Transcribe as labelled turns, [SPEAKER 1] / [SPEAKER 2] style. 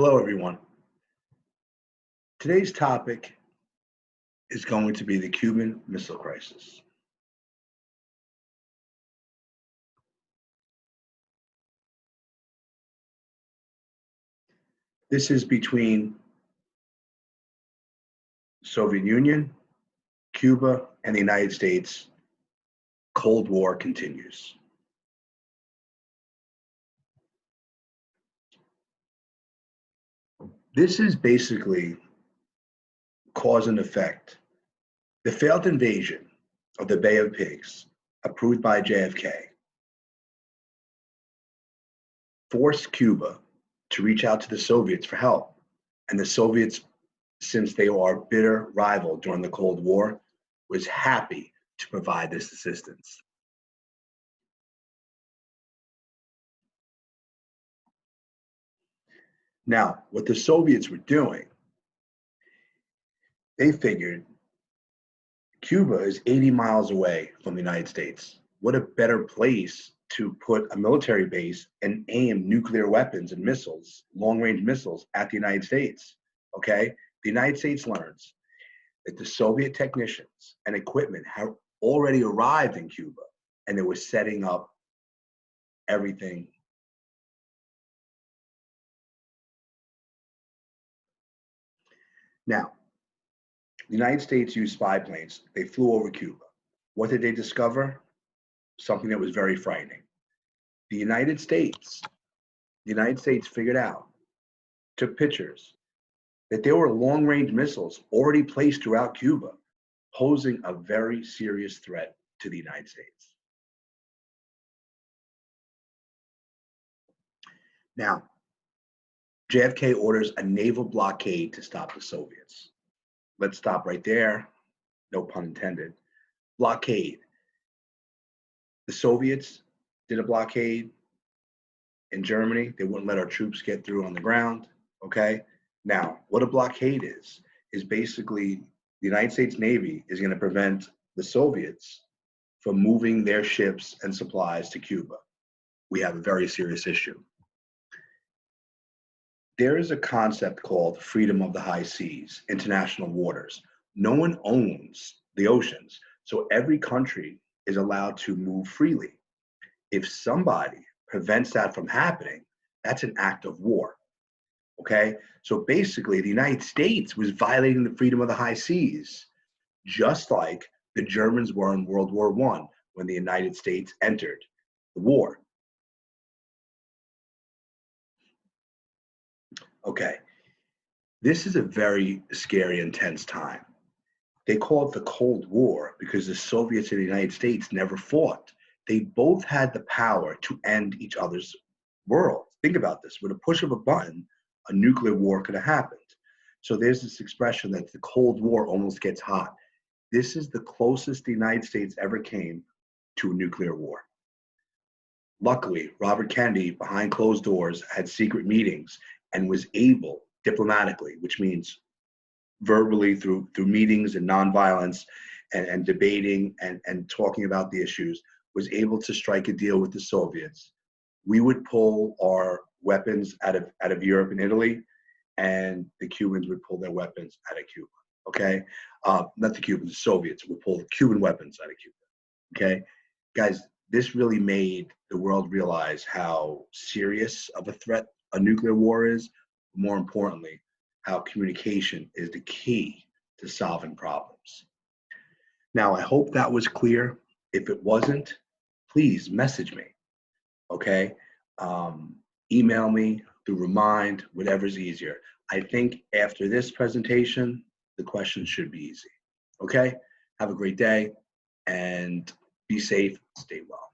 [SPEAKER 1] Hello, everyone. Today's topic is going to be the Cuban Missile Crisis. This is between Soviet Union, Cuba, and the United States. Cold War continues. This is basically cause and effect. The failed invasion of the Bay of Pigs, approved by JFK, forced Cuba to reach out to the Soviets for help. And the Soviets, since they are bitter rival during the Cold War, was happy to provide this assistance. Now, what the Soviets were doing, they figured Cuba is 80 miles away from the United States. What a better place to put a military base and aim nuclear weapons and missiles, long range missiles, at the United States. Okay? The United States learns that the Soviet technicians and equipment had already arrived in Cuba and they were setting up everything. Now, the United States used spy planes. They flew over Cuba. What did they discover? Something that was very frightening. The United States figured out, took pictures, that there were long-range missiles already placed throughout Cuba, posing a very serious threat to the United States. Now, JFK orders a naval blockade to stop the Soviets. Let's stop right there. No pun intended. Blockade. The Soviets did a blockade in Germany. They wouldn't let our troops get through on the ground. Okay. Now, what a blockade is basically the United States Navy is going to prevent the Soviets from moving their ships and supplies to Cuba. We have a very serious issue. There is a concept called freedom of the high seas, international waters. No one owns the oceans, so every country is allowed to move freely. If somebody prevents that from happening, that's an act of war. Okay? So basically, the United States was violating the freedom of the high seas, just like the Germans were in World War I when the United States entered the war. Okay, this is a very scary, intense time. They call it the Cold War because the Soviets and the United States never fought. They both had the power to end each other's world. Think about this. With a push of a button, a nuclear war could have happened. So there's this expression that the Cold War almost gets hot. This is the closest the United States ever came to a nuclear war. Luckily, Robert Kennedy, behind closed doors, had secret meetings and was able diplomatically, which means verbally through meetings and nonviolence and debating and talking about the issues, was able to strike a deal with the Soviets. We would pull our weapons out of Europe and Italy, and the Cubans would pull their weapons out of Cuba. Okay, not the Cubans, the Soviets would pull the Cuban weapons out of Cuba. Okay, guys, this really made the world realize how serious of a threat a nuclear war is. More importantly, how communication is the key to solving problems. Now, I hope that was clear. If it wasn't, please message me. Okay, email me through Remind, whatever's easier. I think after this presentation, the questions should be easy. Okay, have a great day and be safe, stay well.